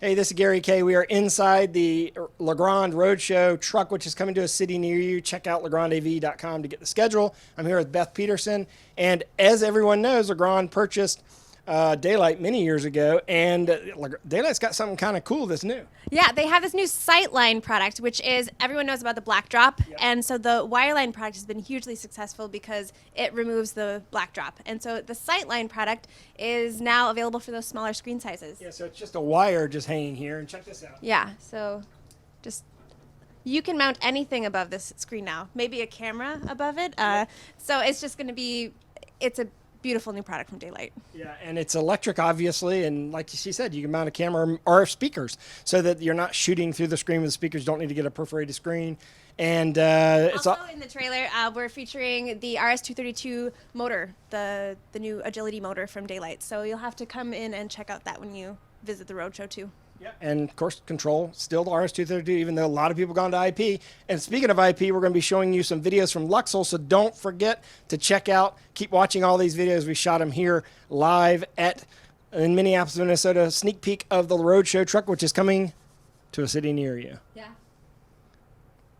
Hey, this is Gary K. We are inside the Legrand Roadshow truck, which is coming to a city near you. Check out legrandav.com to get the schedule. I'm here with Beth Peterson. And as everyone knows, Legrand purchased Da-Lite many years ago, and Da-Lite's got something kind of cool that's new. Yeah, they have this new SightLine product, which is, everyone knows about the black drop. Yep. And so the Wireline product has been hugely successful because it removes the black drop. And so the SightLine product is now available for those smaller screen sizes. Yeah, so it's just a wire just hanging here. And check this out. Yeah, so just, you can mount anything above this screen now. Maybe a camera above it. So it's just going to be, it's a beautiful new product from Da-Lite. Yeah, and it's electric, obviously, and like she said, you can mount a camera or speakers so that you're not shooting through the screen with the speakers. You don't need to get a perforated screen. And it's also in the trailer, we're featuring the RS-232 motor, the new agility motor from Da-Lite. So you'll have to come in and check out that when you visit the roadshow too. Yeah, and of course, control still the RS-232, even though a lot of people gone to IP. And speaking of IP, we're going to be showing you some videos from Luxel, so don't forget to check out, keep watching all these videos. We shot them here live in Minneapolis, Minnesota, sneak peek of the Roadshow truck, which is coming to a city near you. Yeah.